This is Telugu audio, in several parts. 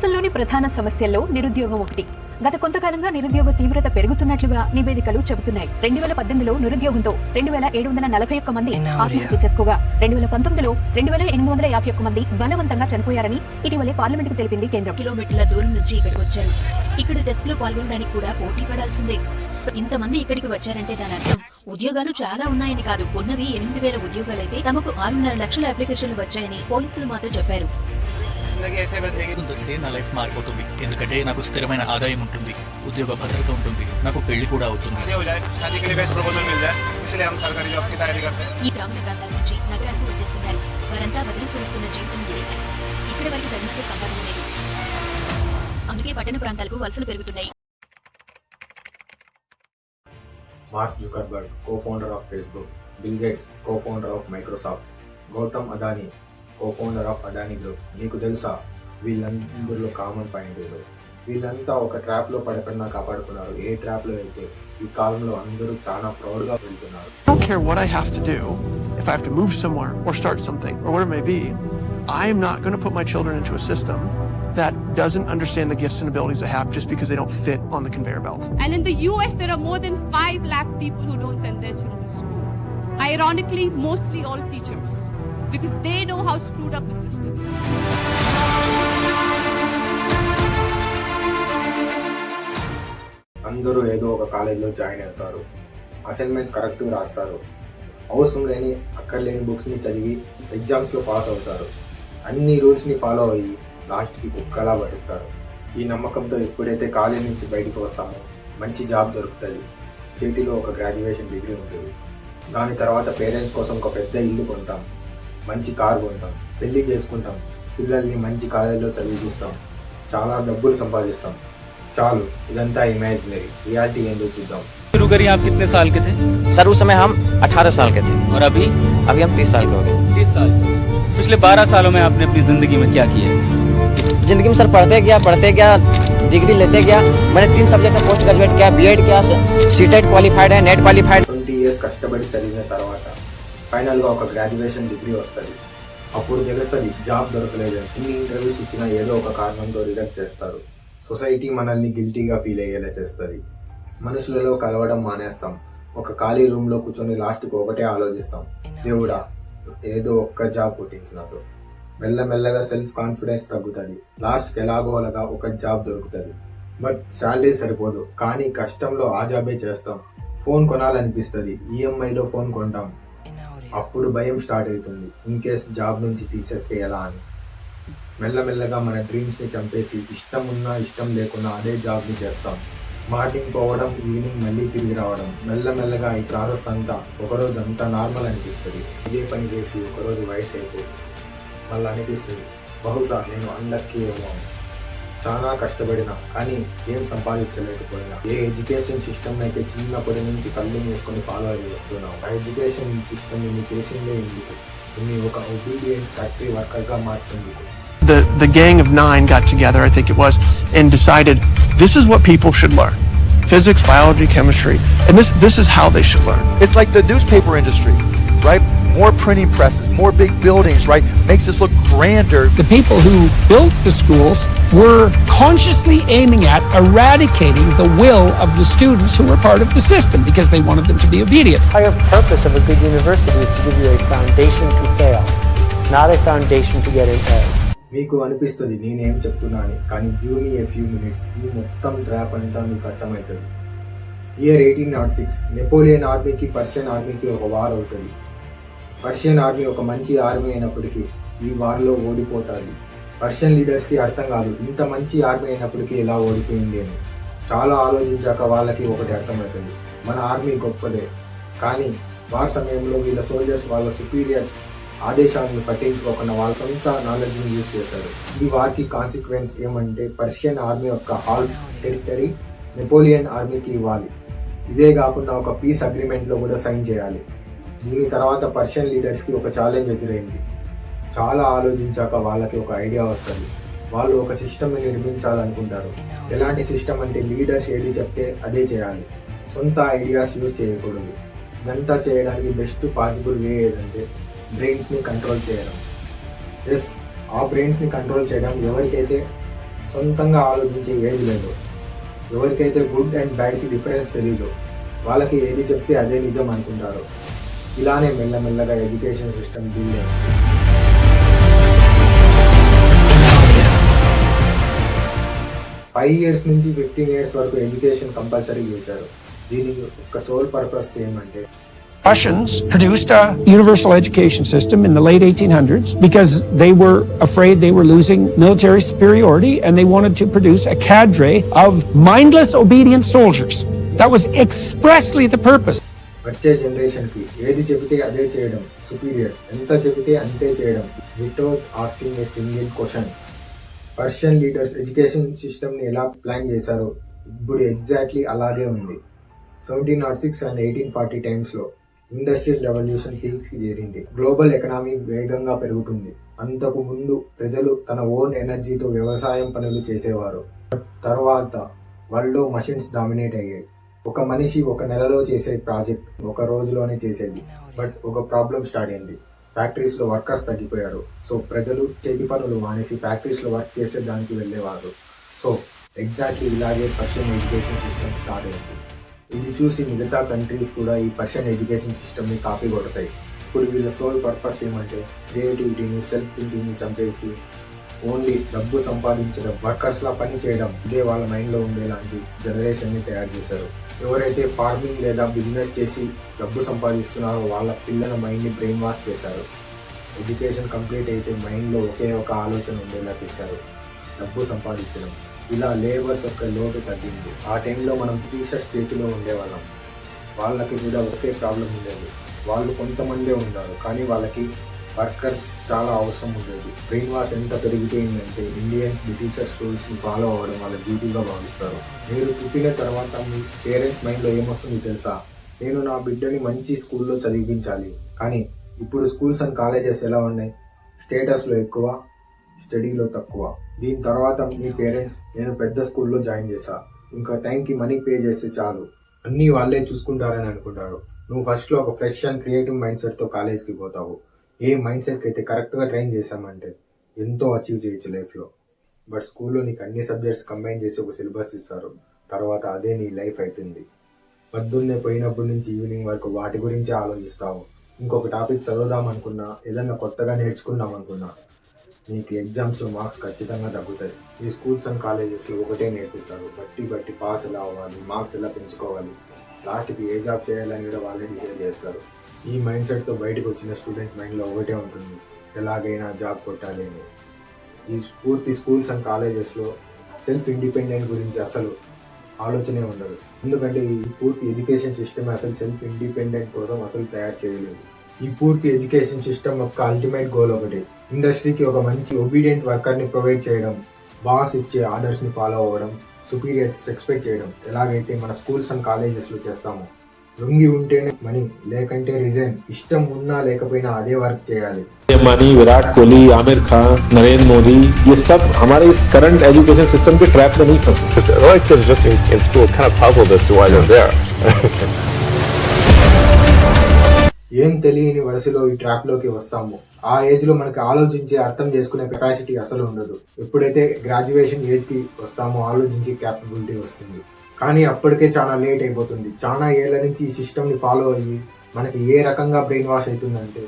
దేశంలోని ప్రధాన సమస్యల్లో నిరుద్యోగం ఒకటి. గత కొంతకాలంగా నిరుద్యోగ తీవ్రత పెరుగుతున్నట్లుగా నివేదికలు చెబుతున్నాయి. 2018లో నిరుద్యోగంతో 2741 మంది ఆత్మహత్య చేసుకోగా 2019లో 2851 మంది బలవంతంగా చనిపోయారని ఇటీవలే పార్లమెంటుకు తెలిపింది కేంద్రం. కిలోమీటర్ల దూరం నుంచి ఇక్కడికి వచ్చారు. ఇక్కడ టెస్టులో పాల్గొనడానికి కూడా పోటీ పడాల్సిందే. ఇంతమంది ఇక్కడికి వచ్చారంటే దాని అర్థం ఉద్యోగాలు చాలా ఉన్నాయని కాదు. ఉన్నవి 8000 ఉద్యోగాలైతే తమకు 6.5 లక్షల అప్లికేషన్లు వచ్చాయని పోలీసులు మాతో చెప్పారు. నా లైఫ్ మారిపోతుంది. ఎందుకంటే నాకు స్థిరమైన ఆదాయం ఉంటుంది, ఉద్యోగ భద్రత ఉంటుంది, నాకు పెళ్లి కూడా అవుతుంది. ఈ గ్రామీణ ప్రాంతాల నుంచి నగరానికి వచ్చేస్తున్నారు. వారంతా బదిలీ సురుస్తున్న జీవితం గడిపారు. ఇక్కడి వరకు తగినంత సంపాదన లేదు. అందుకే పట్టణ ప్రాంతాలకు వలసలు పెరుగుతున్నాయి. Mark Zuckerberg, co-founder of Facebook, Bill Gates, co-founder of Microsoft, Gautam Adani, co-founder of Adani groups. మీకు తెలుసా వీళ్ళందరిలో కామన్ పాయింట్ ఏదో? వీళ్ళంతా ఒక ట్రాప్ లో పడకుండా కాపాడుకున్నారు. ఏ ట్రాప్ లో అయితే ఈ కాలంలో అందరూ చాలా ప్రౌడ్ గా వెళ్తున్నారు. I don't care what I have to do. If I have to move somewhere or start something or whatever it may be, I am not going to put my children into a system that doesn't understand the gifts and abilities I have just because they don't fit on the conveyor belt. And in the US, there are more than 5 lakh people who don't send their children to school. Ironically, mostly all teachers, because they know how screwed up the system is. అందరూ ఏదో ఒక కాలేజీలో జాయిన్ అవుతారు, అసైన్మెంట్స్ కరెక్ట్గా రాస్తారు, అవసరం లేని అక్కర్లేని బుక్స్ని చదివి ఎగ్జామ్స్లో పాస్ అవుతారు, అన్ని రూల్స్ని ఫాలో అయ్యి లాస్ట్కి కుక్కలా బతుకుతారు. ఈ నమ్మకంతో ఎప్పుడైతే కాలేజ్ నుంచి బయటకు వస్తామో మంచి జాబ్ దొరుకుతుంది, చేతిలో ఒక గ్రాడ్యుయేషన్ డిగ్రీ ఉంటుంది, దాని తర్వాత పేరెంట్స్ కోసం ఒక పెద్ద ఇల్లు కొంటాం, మంచి కార్ కొంటాం, పెళ్లి చేసుకుంటాం, పిల్లల్ని మంచి కాలేజీలో చదివిస్తాం, చాలా డబ్బులు సంపాదిస్తాం. చాలు, ఇదంతా ఇమాజినరీ. రియాలిటీ ఏందో చూద్దాం. शुरू करिए, आप कितने साल के थे? सर उस समय हम 18 साल के थे और अभी हम 30 साल के हो गए। 30 साल। पिछले 12 सालों में आपने अपनी जिंदगी में क्या किया? जिंदगी में सर पढ़ते गया, डिग्री लेते गया। मैंने 3 सब्जेक्ट में पोस्ट ग्रेजुएट किया, बीएड किया, सीटेट क्वालिफाइड है, नेट क्वालिफाइड। 20 years కష్టపడి చదివిన తర్వాత ఫైనల్గా ఒక గ్రాడ్యుయేషన్ డిగ్రీ వస్తుంది. అప్పుడు తెలుస్తుంది జాబ్ దొరకలేదు. ఇన్ని ఇంటర్వ్యూస్ ఇచ్చినా ఏదో ఒక కారణంతో రిజెక్ట్ చేస్తారు. సొసైటీ మనల్ని గిల్టీగా ఫీల్ అయ్యేలా చేస్తుంది. మనుషులలో కలవడం మానేస్తాం. ఒక ఖాళీ రూమ్లో కూర్చొని లాస్ట్కి ఒకటే ఆలోచిస్తాం, దేవుడా ఏదో ఒక్క జాబ్ పుట్టించినతో. మెల్లమెల్లగా సెల్ఫ్ కాన్ఫిడెన్స్ తగ్గుతుంది. లాస్ట్కి ఎలాగో అలాగా ఒక జాబ్ దొరుకుతుంది. బట్ శాలరీ సరిపోదు, కానీ కష్టంలో ఆ జాబే చేస్తాం. ఫోన్ కొనాలనిపిస్తుంది, ఈఎంఐలో ఫోన్ కొంటాం. అప్పుడు భయం స్టార్ట్ అవుతుంది, ఇన్ కేస్ జాబ్ నుంచి తీసేస్తే ఎలా అని. మెల్లమెల్లగా మన డ్రీమ్స్ని చంపేసి ఇష్టం ఉన్నా ఇష్టం లేకున్నా అదే జాబ్ని చేస్తాం. మార్నింగ్ పోవడం, ఈవినింగ్ మళ్ళీ తిరిగి రావడం. మెల్లమెల్లగా ఈ ప్రాసెస్ అంతా ఒకరోజు అంతా నార్మల్ అనిపిస్తుంది. ఇదే పని చేసి ఒకరోజు వయసు అయిపోతుంది. మళ్ళీ అనిపిస్తుంది బహుశా నేను అన్లక్కీ ఏమో, చాలా కష్టపడినా కానీ ఏం సంపాదించలేకపోయినా. ఏ ఎడ్యుకేషన్ సిస్టమ్ అయితే చిన్నప్పటి నుంచి కళ్ళు మూసుకొని ఫాలో అయ్యి వస్తున్నాం, ఆ ఎడ్యుకేషన్ సిస్టమ్ ఇన్ని చేసిందే ఎందుకు? ఇన్ని ఒక ఒబీడియంట్ ఫ్యాక్టరీ వర్కర్గా మార్చేందుకు. The gang of 9 got together, I think it was, and decided this is what people should learn: physics, biology, chemistry, and this is how they should learn. It's like the newspaper industry, right? More printing presses, more big buildings, right? Makes us look grander. The people who built the schools were consciously aiming at eradicating the will of the students who were part of the system because they wanted them to be obedient. The entire purpose of a good university is to give you a foundation to fail, not a foundation to get an A. మీకు అనిపిస్తుంది నేనేం చెప్తున్నాను, కానీ give me a few minutes, ఈ మొత్తం ట్రాప్ అంతా మీకు అర్థమవుతుంది. ఇయర్ 1806 నెపోలియన్ ఆర్మీకి పర్షియన్ ఆర్మీకి ఒక వార్ అవుతుంది. పర్షియన్ ఆర్మీ ఒక మంచి ఆర్మీ అయినప్పటికీ ఈ వార్లో ఓడిపోతుంది. పర్షియన్ లీడర్స్కి అర్థం కాదు ఇంత మంచి ఆర్మీ అయినప్పటికీ ఎలా ఓడిపోయింది అని. చాలా ఆలోచించాక వాళ్ళకి ఒకటి అర్థమవుతుంది, మన ఆర్మీ గొప్పదే, కానీ వార్ సమయంలో వీళ్ళ సోల్జర్స్ వాళ్ళ సుపీరియర్స్ ఆదేశాలను పట్టించుకోకుండా వాళ్ళ సొంత నాలెడ్జ్ని యూజ్ చేశారు. ఈ వార్కి కాన్సిక్వెన్స్ ఏమంటే పర్షియన్ ఆర్మీ యొక్క హాల్ఫ్ టెరిటరీ నెపోలియన్ ఆర్మీకి ఇవ్వాలి. ఇదే కాకుండా ఒక పీస్ అగ్రిమెంట్లో కూడా సైన్ చేయాలి. దీని తర్వాత పర్షియన్ లీడర్స్కి ఒక ఛాలెంజ్ ఎదురైంది. చాలా ఆలోచించాక వాళ్ళకి ఒక ఐడియా వస్తుంది. వాళ్ళు ఒక సిస్టమ్ని నిర్మించాలనుకుంటారు. ఎలాంటి సిస్టమ్ అంటే లీడర్స్ ఏది చెప్తే అదే చేయాలి, సొంత ఐడియాస్ యూజ్ చేయకూడదు. ఇదంతా చేయడానికి బెస్ట్ పాసిబుల్ వే ఏదంటే బ్రెయిన్స్ని కంట్రోల్ చేయడం. ఎస్, ఆ బ్రెయిన్స్ని కంట్రోల్ చేయడం ఎవరికైతే సొంతంగా ఆలోచించే ఏజ్ లేదు. ఎవరికైతే గుడ్ అండ్ బ్యాడ్కి డిఫరెన్స్ తెలీదు వాళ్ళకి ఏది చెప్తే అదే నిజం అనుకుంటారు. ఇలానే మెల్లమెల్లగా ఎడ్యుకేషన్ సిస్టమ్ బిల్డ్ అయింది. 5 years నుంచి 15 years వరకు ఎడ్యుకేషన్ కంపల్సరీ చేశారు. దీనికి ఒక సోల్ పర్పస్ ఏమంటే Russians produced a universal education system in the late 1800s because they were afraid they were losing military superiority and they wanted to produce a cadre of mindless, obedient soldiers. That was expressly the purpose. వచ్చే జనరేషన్కి ఏది చెబితే అదే చేయడం, సుపీరియర్స్ ఎంత చెబితే అంతే చేయడం without asking a single question. Persian leaders education సిస్టమ్ని ఎలా ప్లాన్ చేశారో ఇప్పుడు ఎగ్జాక్ట్లీ అలాగే ఉంది. 1706 అండ్ 1840 టైమ్స్లో ఇండస్ట్రియల్ రెవల్యూషన్ పీక్స్కి చేరింది. గ్లోబల్ ఎకనామీ వేగంగా పెరుగుతుంది. అంతకు ముందు ప్రజలు తన ఓన్ ఎనర్జీతో వ్యవసాయం పనులు చేసేవారు. తర్వాత వరల్డ్లో మషిన్స్ డామినేట్ అయ్యాయి. ఒక మనిషి ఒక నెలలో చేసే ప్రాజెక్ట్ ఒక రోజులోనే చేసేది. బట్ ఒక ప్రాబ్లం స్టార్ట్ అయింది. ఫ్యాక్టరీస్లో వర్కర్స్ తగ్గిపోయారు. సో ప్రజలు చేతి పనులు మానేసి ఫ్యాక్టరీస్లో వర్క్ చేసే దానికి వెళ్ళేవారు. సో ఎగ్జాక్ట్లీ ఇలాగే పర్షియన్ ఎడ్యుకేషన్ సిస్టమ్ స్టార్ట్ అయింది. ఇది చూసి మిగతా కంట్రీస్ కూడా ఈ పర్షియన్ ఎడ్యుకేషన్ సిస్టమ్ని కాపీ కొడతాయి. ఇప్పుడు వీళ్ళ సోల్ పర్పస్ ఏమంటే క్రియేటివిటీని, సెల్ఫ్ థింకింగ్ని చంపేసి ఓన్లీ డబ్బు సంపాదించడం, వర్కర్స్లా పని చేయడం ఇదే వాళ్ళ మైండ్లో ఉండేలాంటి జనరేషన్ని తయారు చేశారు. ఎవరైతే ఫార్మింగ్ లేదా బిజినెస్ చేసి డబ్బు సంపాదిస్తున్నారో వాళ్ళ పిల్లల మైండ్ని బ్రెయిన్ వాష్ చేశారు. ఎడ్యుకేషన్ కంప్లీట్ అయితే మైండ్లో ఒకే ఒక ఆలోచన ఉండేలా చేశారు, డబ్బు సంపాదించడం. ఇలా లేబర్స్ యొక్క లోటు తగ్గింది. ఆ టైంలో మనం బ్రిటిషర్స్ చేతిలో ఉండేవాళ్ళం. వాళ్ళకి కూడా ఒకే ప్రాబ్లం ఉండేది. వాళ్ళు కొంతమందే ఉన్నారు కానీ వాళ్ళకి వర్కర్స్ చాలా అవసరం ఉండేది. బ్రెయిన్ వాష్ ఎంత పెరిగిపోయిందంటే ఇండియన్స్ బ్రిటిషర్స్ రూల్స్ని ఫాలో అవ్వడం వాళ్ళ డ్యూటీగా భావిస్తారు. మీరు పుట్టిన తర్వాత మీ పేరెంట్స్ మైండ్లో ఏమొస్తుంది తెలుసా? నేను నా బిడ్డని మంచి స్కూల్లో చదివించాలి. కానీ ఇప్పుడు స్కూల్స్ అండ్ కాలేజెస్ ఎలా ఉన్నాయి? స్టేటస్లో ఎక్కువ, స్టడీలో తక్కువ. దీని తర్వాత మీ పేరెంట్స్ నేను పెద్ద స్కూల్లో జాయిన్ చేశా, ఇంకా టైంకి మనీ పే చేస్తే చాలు, అన్నీ వాళ్ళే చూసుకుంటారని అనుకుంటారు. నువ్వు ఫస్ట్లో ఒక ఫ్రెష్ అండ్ క్రియేటివ్ మైండ్ సెట్తో కాలేజ్కి పోతావు. ఏ మైండ్ సెట్కి అయితే కరెక్ట్గా ట్రైన్ చేశామంటే ఎంతో అచీవ్ చేయొచ్చు లైఫ్లో. బట్ స్కూల్లో నీకు అన్ని సబ్జెక్ట్స్ కంబైన్ చేసి ఒక సిలబస్ ఇస్తారు. తర్వాత అదే నీ లైఫ్ అవుతుంది. పొద్దున్నే పోయినప్పటి నుంచి ఈవినింగ్ వరకు వాటి గురించి ఆలోచిస్తావు. ఇంకొక టాపిక్ చదువుదాం అనుకున్నా, ఏదన్నా కొత్తగా నేర్చుకుందాం అనుకున్నా నీకు ఎగ్జామ్స్లో మార్క్స్ ఖచ్చితంగా తగ్గుతాయి. ఈ స్కూల్స్ అండ్ కాలేజెస్లో ఒకటే నేర్పిస్తారు, బట్టి పాస్ ఎలా అవ్వాలి, మార్క్స్ ఎలా పెంచుకోవాలి, లాస్ట్కి ఏ జాబ్ చేయాలని కూడా వాళ్ళే డిసైడ్ చేస్తారు. ఈ మైండ్ సెట్తో బయటకు వచ్చిన స్టూడెంట్ మైండ్లో ఒకటే ఉంటుంది, ఎలాగైనా జాబ్ కొట్టాలి అని. ఈ పూర్తి స్కూల్స్ అండ్ కాలేజెస్లో సెల్ఫ్ ఇండిపెండెంట్ గురించి అసలు ఆలోచనే ఉండదు. ఎందుకంటే ఈ పూర్తి ఎడ్యుకేషన్ సిస్టమ్ అసలు సెల్ఫ్ ఇండిపెండెంట్ కోసం అసలు తయారు చేయలేదు. ఈ పూర్తి ఎడ్యుకేషన్ సిస్టమ్ యొక్క అల్టిమేట్ గోల్ ఒకటి, ఇండస్ట్రీకి ఒక మంచి ఒబీడియంట్ వర్కర్ని ప్రొవైడ్ చేయడం, బాస్ ఇచ్చే ఆర్డర్స్ని ఫాలో అవ్వడం, సుపీరియర్స్ రెస్పెక్ట్ చేయడం. ఎలాగైతే మన స్కూల్స్ అండ్ కాలేజెస్లో చేస్తామో. లొంగి ఉంటేనే మనీ, లేకంటే రిజైన్. ఇష్టం ఉన్నా లేకపోయినా అదే వర్క్ చేయాలి. अंबानी, विराट कोहली, आमिर खान, नरेंद्र मोदी, ये सब हमारे इस करंट एजुकेशन सिस्टम के ट्रैप में नहीं फंसे. Like kids just in school kind of puzzled as to why they're there. ఏం తెలియని వరుసలో ఈ ట్రాప్లోకి వస్తాము. ఆ ఏజ్లో మనకి ఆలోచించి అర్థం చేసుకునే కెపాసిటీ అసలు ఉండదు. ఎప్పుడైతే గ్రాడ్యుయేషన్ ఏజ్కి వస్తామో ఆలోచించే క్యాపబిలిటీ వస్తుంది. కానీ అప్పటికే చాలా లేట్ అయిపోతుంది. చాలా ఏళ్ళ నుంచి ఈ సిస్టమ్ని ఫాలో అయ్యి మనకి ఏ రకంగా బ్రెయిన్ వాష్ అవుతుందంటే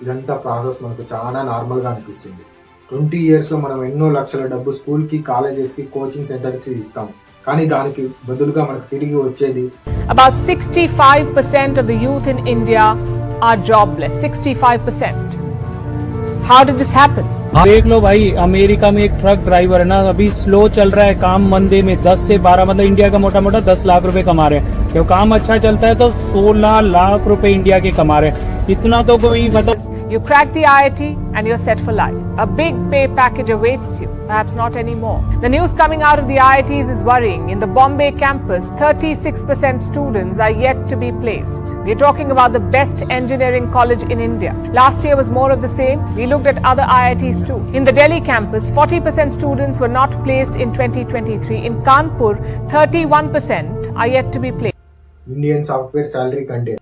ఇదంతా ప్రాసెస్ మనకు చాలా నార్మల్గా అనిపిస్తుంది. 20 yearsలో మనం ఎన్నో లక్షల డబ్బు స్కూల్కి, కాలేజెస్కి, కోచింగ్ సెంటర్కి ఇస్తాం. కానీ దానికి బదులుగా మనకు తిరిగి వచ్చేది About 65% of the youth in India are jobless. 65%. How did this happen? देख लो भाई, अमेरिका में एक ट्रक ड्राइवर है ना, अभी स्लो चल रहा है काम, मंदे में 10 से 12 मतलब इंडिया का मोटा मोटा 10 लाख रुपए कमा रहे हैं. जब काम अच्छा चलता है तो 16 लाख रुपए इंडिया के कमा रहे हैं. इतना तो कोई मतलब You crack the IIT and you're set for life. A big pay package awaits you. Perhaps not anymore. The news coming out of the IITs is worrying. In the Bombay campus, 36% students are yet to be placed. We're talking about the best engineering college in India. Last year was more of the same. We looked at other IITs too. In the Delhi campus, 40% students were not placed in 2023. In Kanpur, 31% are yet to be placed. Indian software salary కంటే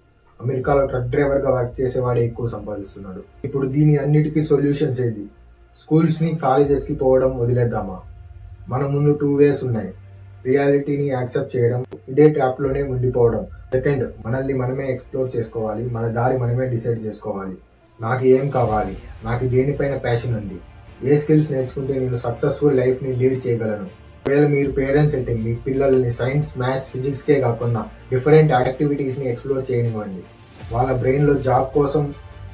అమెరికాలో ట్రక్ డ్రైవర్గా వర్క్ చేసేవాడే ఎక్కువ సంపాదిస్తున్నాడు. ఇప్పుడు దీని అన్నిటికీ సొల్యూషన్స్ ఏది? స్కూల్స్ని, కాలేజెస్కి పోవడం వదిలేద్దామా? మన ముందు 2 ways ఉన్నాయి. రియాలిటీని యాక్సెప్ట్ చేయడం, ఇదే ట్రాప్లోనే ఉండిపోవడం. సెకండ్, మనల్ని మనమే ఎక్స్ప్లోర్ చేసుకోవాలి, మన దారి మనమే డిసైడ్ చేసుకోవాలి. నాకు ఏం కావాలి, నాకు దేనిపైన ప్యాషన్ ఉంది, ఏ స్కిల్స్ నేర్చుకుంటే నేను సక్సెస్ఫుల్ లైఫ్ని లీడ్ చేయగలను. ఒకవేళ మీరు పేరెంట్స్ అయితే మీ పిల్లల్ని సైన్స్, మ్యాథ్స్, ఫిజిక్స్కే కాకుండా డిఫరెంట్ యాక్టివిటీస్ని ఎక్స్ప్లోర్ చేయనివ్వండి. వాళ్ళ బ్రెయిన్లో జాబ్ కోసం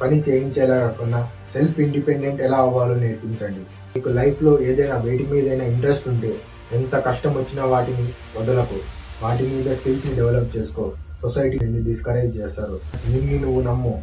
పని చేయించేలా కాకుండా సెల్ఫ్ ఇండిపెండెంట్ ఎలా అవ్వాలో నేర్పించండి. మీకు లైఫ్లో ఏదైనా వేటి మీదైనా ఇంట్రెస్ట్ ఉంటే ఎంత కష్టం వచ్చినా వాటిని వదలకు, వాటి మీద స్కిల్స్ని డెవలప్ చేసుకో. సొసైటీ నిన్ను డిస్కరేజ్ చేస్తారు. నిన్ను నువ్వు నమ్ము.